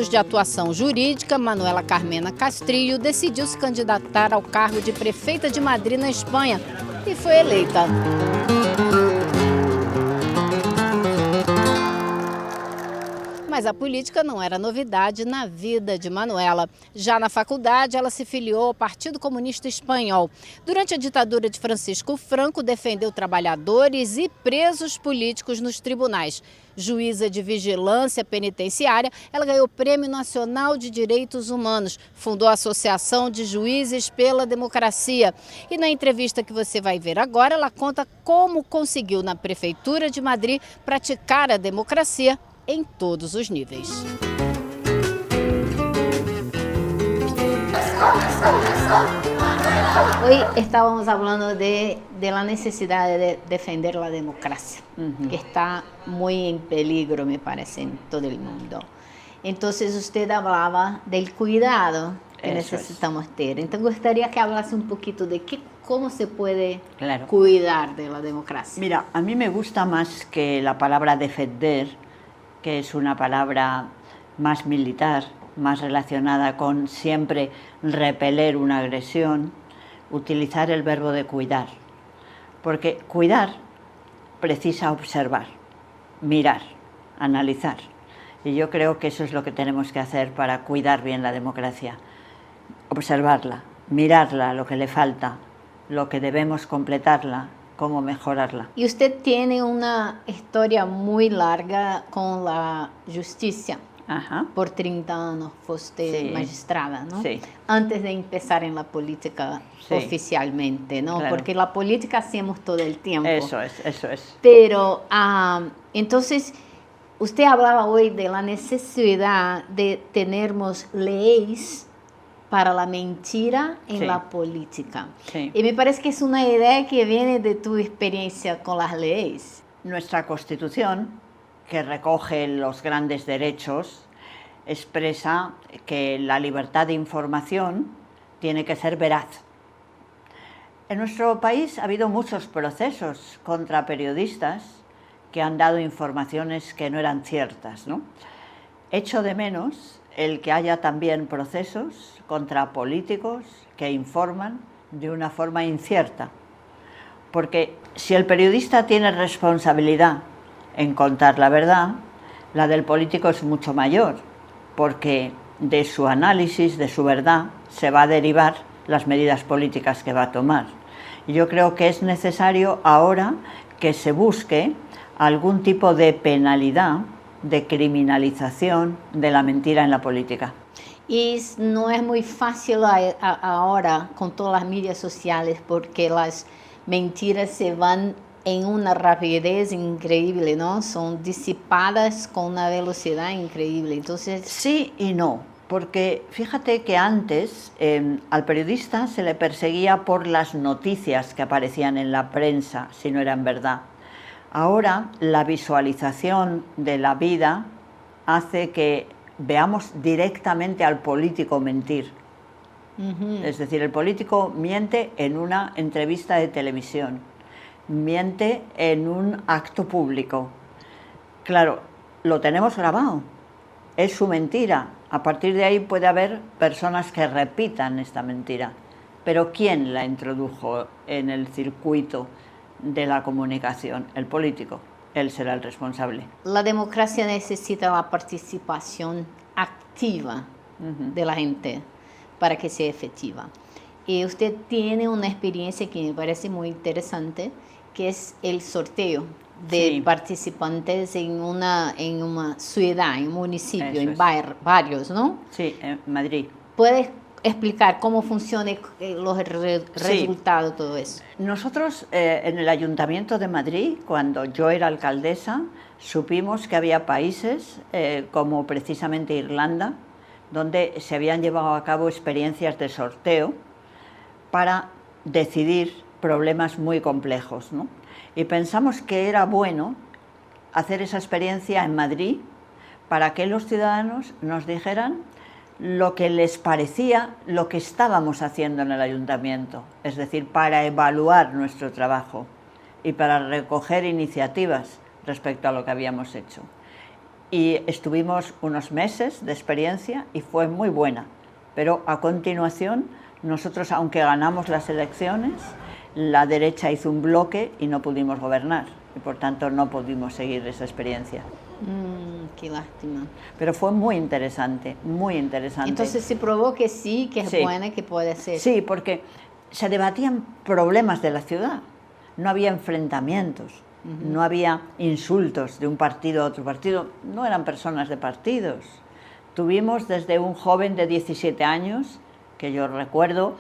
anos de atuação jurídica, Manuela Carmena Castrillo decidiu se candidatar ao cargo de prefeita de Madrid, na Espanha, e foi eleita. Mas a política não era novidade na vida de Manuela. Já na faculdade, ela se filiou ao Partido Comunista Espanhol. Durante a ditadura de Francisco Franco, defendeu trabalhadores e presos políticos nos tribunais. Juíza de vigilância penitenciária, ela ganhou o Prêmio Nacional de Direitos Humanos, fundou a Associação de Juízes pela Democracia. E na entrevista que você vai ver agora, ela conta como conseguiu, na Prefeitura de Madrid, praticar a democracia en todos los niveles. Hoy estábamos hablando de la necesidad de defender la democracia, que está muy en peligro, me parece, en todo el mundo. Entonces usted hablaba del cuidado que necesitamos tener. Entonces gustaría que hablase un poquito de cómo se puede cuidar de la democracia. Mira, a mí me gusta más que la palabra defender, que es una palabra más militar, más relacionada con siempre repeler una agresión, utilizar el verbo de cuidar. Porque cuidar precisa observar, mirar, analizar. Y yo creo que eso es lo que tenemos que hacer para cuidar bien la democracia. Observarla, mirarla, lo que le falta, lo que debemos completarla, cómo mejorarla. Y usted tiene una historia muy larga con la justicia. Ajá. Por 30 años fuiste magistrada, ¿no? Sí. Antes de empezar en la política oficialmente, ¿no? Claro. Porque la política hacemos todo el tiempo. Eso es. Pero, entonces, usted hablaba hoy de la necesidad de tenermos leyes para la mentira en la política. Sí. Y me parece que es una idea que viene de tu experiencia con las leyes. Nuestra Constitución, que recoge los grandes derechos, expresa que la libertad de información tiene que ser veraz. En nuestro país ha habido muchos procesos contra periodistas que han dado informaciones que no eran ciertas, ¿no? Echo de menos el que haya también procesos contra políticos que informan de una forma incierta. Porque si el periodista tiene responsabilidad en contar la verdad, la del político es mucho mayor, porque de su análisis, de su verdad, se va a derivar las medidas políticas que va a tomar. Y yo creo que es necesario ahora que se busque algún tipo de penalidad, de criminalización de la mentira en la política. Y no es muy fácil ahora con todas las medias sociales, porque las mentiras se van en una rapidez increíble, ¿no? Son disipadas con una velocidad increíble. Entonces, sí y no, porque fíjate que antes al periodista se le perseguía por las noticias que aparecían en la prensa, si no eran verdad. Ahora la visualización de la vida hace que veamos directamente al político mentir. Es decir, el político miente en una entrevista de televisión, miente en un acto público. Claro, lo tenemos grabado, es su mentira. A partir de ahí puede haber personas que repitan esta mentira. Pero ¿quién la introdujo en el circuito de la comunicación? El político. Él será el responsable. La democracia necesita la participación activa de la gente para que sea efectiva. Y usted tiene una experiencia que me parece muy interesante, que es el sorteo de participantes en una ciudad, en un municipio, en varios, ¿no? Sí, en Madrid. ¿Puedes explicar cómo funciona los resultados de todo eso? Nosotros en el Ayuntamiento de Madrid, cuando yo era alcaldesa, supimos que había países como precisamente Irlanda, donde se habían llevado a cabo experiencias de sorteo para decidir problemas muy complejos, ¿no? Y pensamos que era bueno hacer esa experiencia en Madrid para que los ciudadanos nos dijeran lo que les parecía lo que estábamos haciendo en el ayuntamiento, es decir, para evaluar nuestro trabajo y para recoger iniciativas respecto a lo que habíamos hecho. y estuvimos unos meses de experiencia y fue muy buena. Pero a continuación, nosotros, aunque ganamos las elecciones, la derecha hizo un bloque y no pudimos gobernar. Y por tanto no pudimos seguir esa experiencia. Qué lástima. Pero fue muy interesante, muy interesante. Entonces se probó que sí, que es Sí. buena, que puede ser. Sí, porque se debatían problemas de la ciudad, no había enfrentamientos, no había insultos de un partido a otro partido, no eran personas de partidos. Tuvimos desde un joven de 17 años, que yo recuerdo,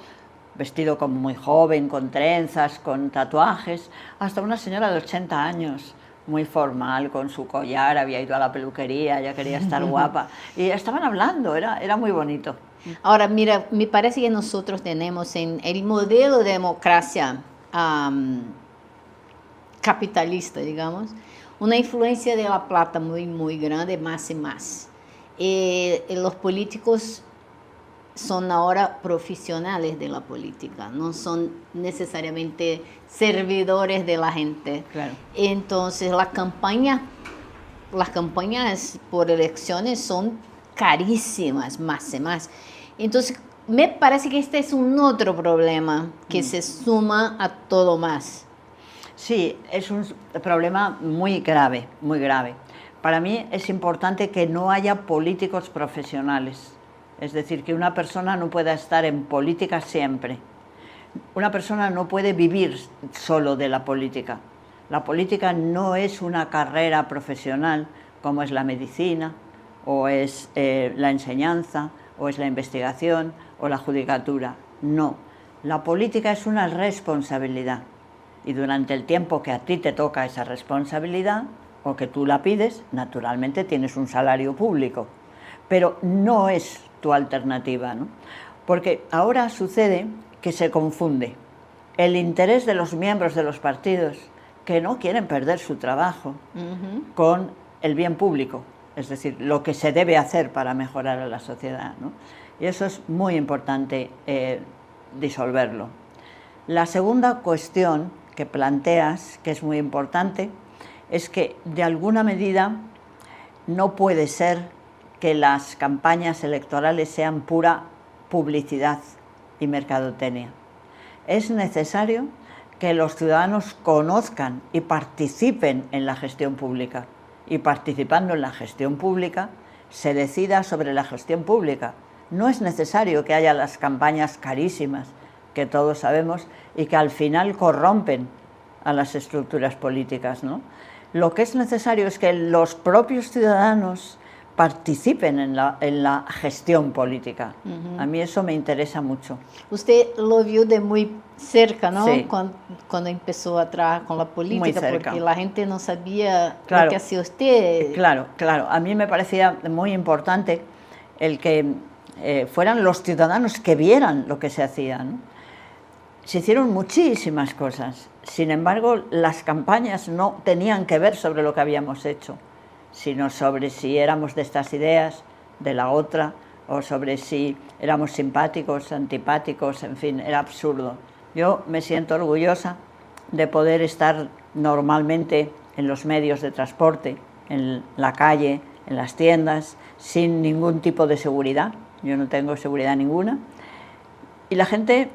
vestido como muy joven, con trenzas, con tatuajes, hasta una señora de 80 años, muy formal, con su collar, había ido a la peluquería, ya quería estar guapa, y estaban hablando, era muy bonito. Ahora, mira, me parece que nosotros tenemos en el modelo de democracia capitalista, digamos, una influencia de la plata muy, muy grande, más y más. Los políticos son ahora profesionales de la política, no son necesariamente servidores de la gente. Claro. Entonces, las campañas por elecciones son carísimas, más y más. Entonces, me parece que este es un otro problema que se suma a todo más. Sí, es un problema muy grave, muy grave. Para mí es importante que no haya políticos profesionales. Es decir, que una persona no pueda estar en política siempre. Una persona no puede vivir solo de la política. La política no es una carrera profesional como es la medicina, o es la enseñanza, o es la investigación, o la judicatura. No, la política es una responsabilidad. Y durante el tiempo que a ti te toca esa responsabilidad, o que tú la pides, naturalmente tienes un salario público. Pero no es tu alternativa, ¿no? Porque ahora sucede que se confunde el interés de los miembros de los partidos que no quieren perder su trabajo con el bien público, es decir, lo que se debe hacer para mejorar a la sociedad, ¿no? Y eso es muy importante disolverlo. La segunda cuestión que planteas, que es muy importante, es que de alguna medida no puede ser que las campañas electorales sean pura publicidad y mercadotecnia. Es necesario que los ciudadanos conozcan y participen en la gestión pública. Y participando en la gestión pública, se decida sobre la gestión pública. No es necesario que haya las campañas carísimas, que todos sabemos, y que al final corrompen a las estructuras políticas, ¿no? Lo que es necesario es que los propios ciudadanos participen en la gestión política. A mí eso me interesa mucho. Usted lo vio de muy cerca, ¿no? Sí. Cuando empezó a trabajar con la política, Muy cerca. porque la gente no sabía Claro. lo que hacía usted. Claro, claro. A mí me parecía muy importante el que fueran los ciudadanos que vieran lo que se hacía, ¿no? Se hicieron muchísimas cosas. Sin embargo, las campañas no tenían que ver sobre lo que habíamos hecho, sino sobre si éramos de estas ideas, de la otra, o sobre si éramos simpáticos, antipáticos, en fin, era absurdo. Yo me siento orgullosa de poder estar normalmente en los medios de transporte, en la calle, en las tiendas, sin ningún tipo de seguridad. Yo no tengo seguridad ninguna. Y la gente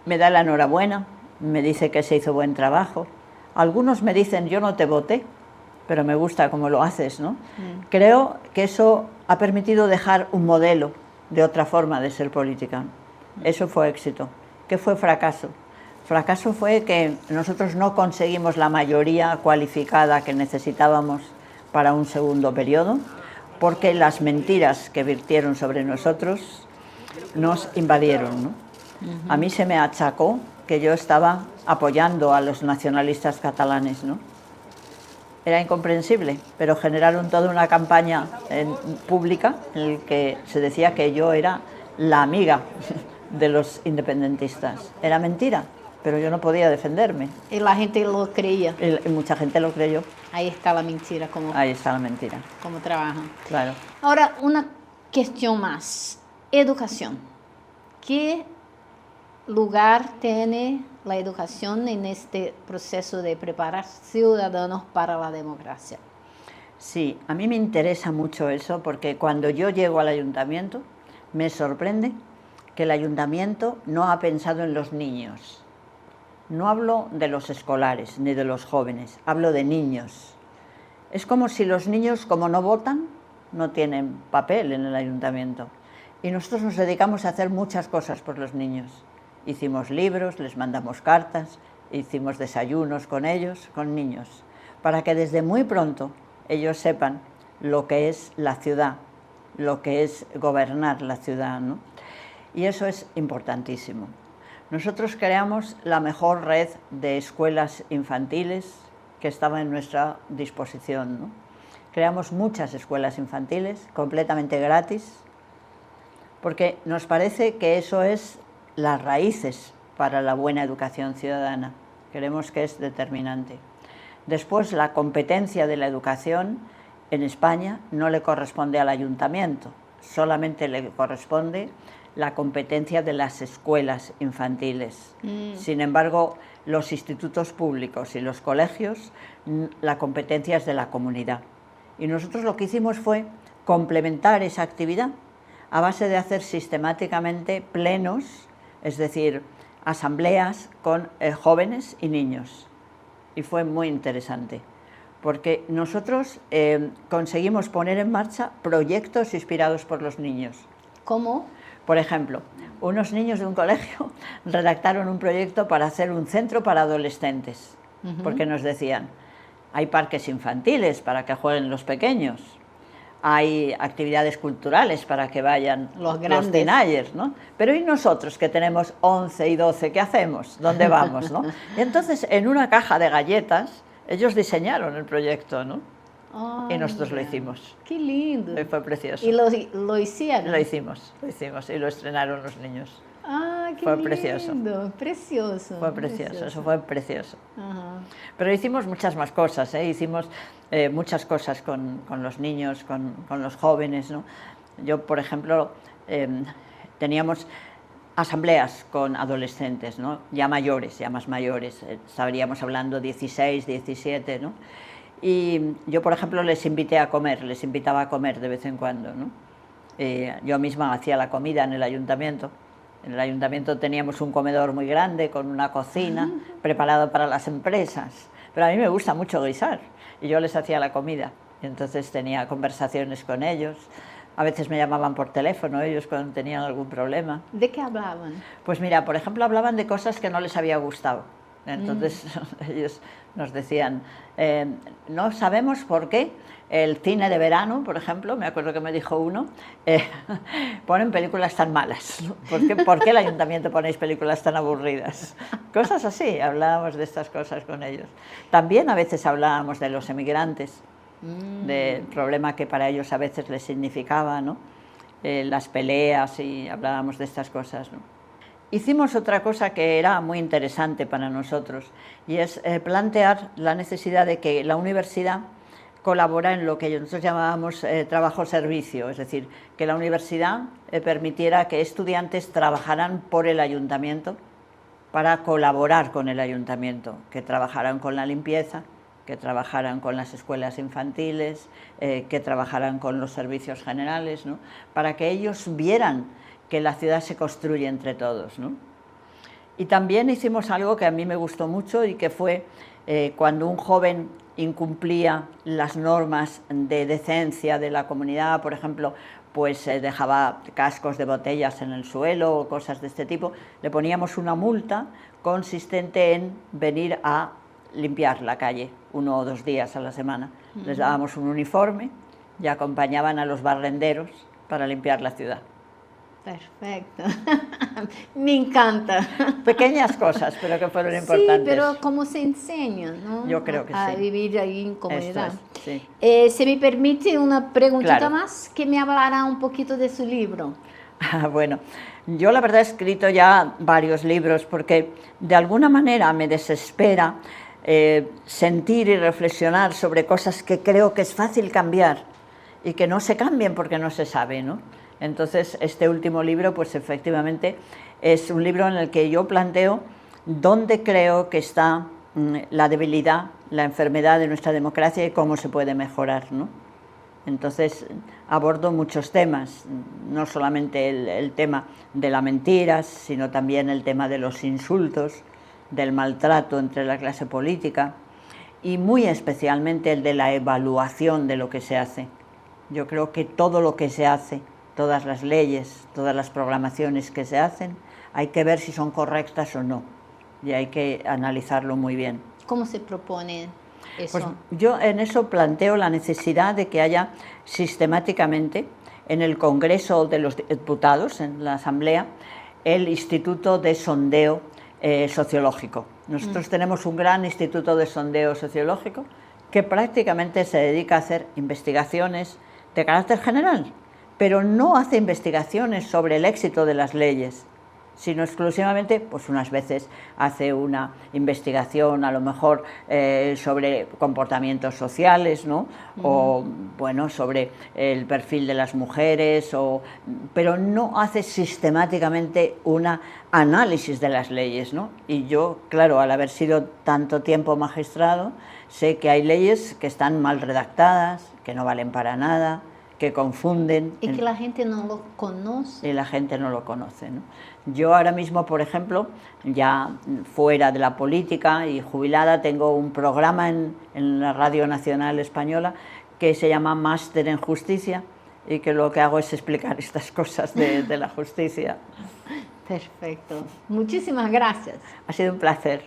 me da la enhorabuena, me dice que se hizo buen trabajo. Algunos me dicen, yo no te voté, pero me gusta cómo lo haces, ¿no? Creo que eso ha permitido dejar un modelo de otra forma de ser política. Eso fue éxito. ¿Qué fue fracaso? Fracaso fue que nosotros no conseguimos la mayoría cualificada que necesitábamos para un segundo periodo, porque las mentiras que virtieron sobre nosotros nos invadieron, ¿no? A mí se me achacó que yo estaba apoyando a los nacionalistas catalanes, ¿no? Era incomprensible, pero generaron toda una campaña pública en la que se decía que yo era la amiga de los independentistas. Era mentira, pero yo no podía defenderme. Y la gente lo creía. Y mucha gente lo creyó. Ahí está la mentira, Ahí está la mentira. como trabajan. Claro. Ahora, una cuestión más. Educación. ¿Qué lugar tiene la educación en este proceso de preparar ciudadanos para la democracia? Sí, a mí me interesa mucho eso porque cuando yo llego al ayuntamiento me sorprende que el ayuntamiento no ha pensado en los niños. No hablo de los escolares ni de los jóvenes, hablo de niños. Es como si los niños, como no votan, no tienen papel en el ayuntamiento. Y nosotros nos dedicamos a hacer muchas cosas por los niños. Hicimos libros, les mandamos cartas, hicimos desayunos con ellos, con niños, para que desde muy pronto ellos sepan lo que es la ciudad, lo que es gobernar la ciudad, ¿no? Y eso es importantísimo. Nosotros creamos la mejor red de escuelas infantiles que estaba en nuestra disposición, ¿no? Creamos muchas escuelas infantiles completamente gratis, porque nos parece que eso es las raíces para la buena educación ciudadana. Creemos que es determinante. Después, la competencia de la educación en España no le corresponde al ayuntamiento, solamente le corresponde la competencia de las escuelas infantiles. Sin embargo, los institutos públicos y los colegios, la competencia es de la comunidad. Y nosotros lo que hicimos fue complementar esa actividad a base de hacer sistemáticamente plenos, es decir, asambleas con jóvenes y niños. Y fue muy interesante, porque nosotros conseguimos poner en marcha proyectos inspirados por los niños. ¿Cómo? Por ejemplo, unos niños de un colegio redactaron un proyecto para hacer un centro para adolescentes, porque nos decían, hay parques infantiles para que jueguen los pequeños, hay actividades culturales para que vayan los teenagers, ¿no? Pero ¿y nosotros que tenemos 11 y 12, qué hacemos? ¿Dónde vamos, no? Y entonces, en una caja de galletas, ellos diseñaron el proyecto, ¿no? Ay, y nosotros lo hicimos. ¡Qué lindo! Y fue precioso. ¿Y lo hicieron? Lo hicimos y lo estrenaron los niños. ¡Ah, qué fue lindo! precioso. Precioso. Fue precioso, eso fue precioso. Ajá. Pero hicimos muchas más cosas, ¿eh? Hicimos muchas cosas con los niños, con los jóvenes, ¿no? Yo, por ejemplo, teníamos asambleas con adolescentes, ¿no? Ya mayores, ya más mayores, estaríamos hablando 16, 17, ¿no? Y yo, por ejemplo, les invitaba a comer de vez en cuando, ¿no? Yo misma hacía la comida en el ayuntamiento. En el ayuntamiento teníamos un comedor muy grande con una cocina preparado para las empresas, pero a mí me gusta mucho guisar y yo les hacía la comida. Y entonces tenía conversaciones con ellos, a veces me llamaban por teléfono ellos cuando tenían algún problema. ¿De qué hablaban? Pues mira, por ejemplo, hablaban de cosas que no les había gustado. Entonces ellos nos decían, no sabemos por qué el cine de verano, por ejemplo, me acuerdo que me dijo uno, ponen películas tan malas. ¿Por qué el ayuntamiento ponéis películas tan aburridas? Cosas así, hablábamos de estas cosas con ellos. También a veces hablábamos de los emigrantes, del problema que para ellos a veces les significaba, ¿no? Las peleas, y hablábamos de estas cosas, ¿no? Hicimos otra cosa que era muy interesante para nosotros, y es plantear la necesidad de que la universidad colabora en lo que nosotros llamábamos trabajo-servicio, es decir, que la universidad permitiera que estudiantes trabajaran por el ayuntamiento para colaborar con el ayuntamiento, que trabajaran con la limpieza, que trabajaran con las escuelas infantiles, que trabajaran con los servicios generales, ¿no? Para que ellos vieran que la ciudad se construye entre todos, ¿no? Y también hicimos algo que a mí me gustó mucho y que fue cuando un joven incumplía las normas de decencia de la comunidad, por ejemplo, pues dejaba cascos de botellas en el suelo o cosas de este tipo, le poníamos una multa consistente en venir a limpiar la calle 1 o 2 días a la semana. Les dábamos un uniforme y acompañaban a los barrenderos para limpiar la ciudad. Perfecto. Me encanta. Pequeñas cosas, pero que fueron importantes. Sí, pero como se enseña, ¿no? Yo creo que a sí. vivir ahí en comunidad. Sí. ¿Se me permite una preguntita Claro. más? Que me hablará un poquito de su libro. Bueno, yo la verdad he escrito ya varios libros porque de alguna manera me desespera sentir y reflexionar sobre cosas que creo que es fácil cambiar y que no se cambien porque no se sabe, ¿no? Entonces, este último libro, pues efectivamente, es un libro en el que yo planteo dónde creo que está la debilidad, la enfermedad de nuestra democracia y cómo se puede mejorar, ¿no? Entonces abordo muchos temas, no solamente el tema de las mentiras, sino también el tema de los insultos, del maltrato entre la clase política y muy especialmente el de la evaluación de lo que se hace. Yo creo que todo lo que se hace, todas las leyes, todas las programaciones que se hacen, hay que ver si son correctas o no y hay que analizarlo muy bien. ¿Cómo se propone eso? Pues yo en eso planteo la necesidad de que haya sistemáticamente en el Congreso de los Diputados, en la Asamblea, el Instituto de Sondeo Sociológico. Nosotros tenemos un gran Instituto de Sondeo Sociológico que prácticamente se dedica a hacer investigaciones de carácter general, pero no hace investigaciones sobre el éxito de las leyes, sino exclusivamente, pues unas veces hace una investigación a lo mejor sobre comportamientos sociales, ¿no? O bueno, sobre el perfil de las mujeres, pero no hace sistemáticamente un análisis de las leyes, ¿no? Y yo, claro, al haber sido tanto tiempo magistrado, sé que hay leyes que están mal redactadas, que no valen para nada, que confunden. Y que la gente no lo conoce. Y la gente no lo conoce, ¿no? Yo ahora mismo, por ejemplo, ya fuera de la política y jubilada, tengo un programa en la Radio Nacional Española que se llama Máster en Justicia y que lo que hago es explicar estas cosas de la justicia. Perfecto. Muchísimas gracias. Ha sido un placer.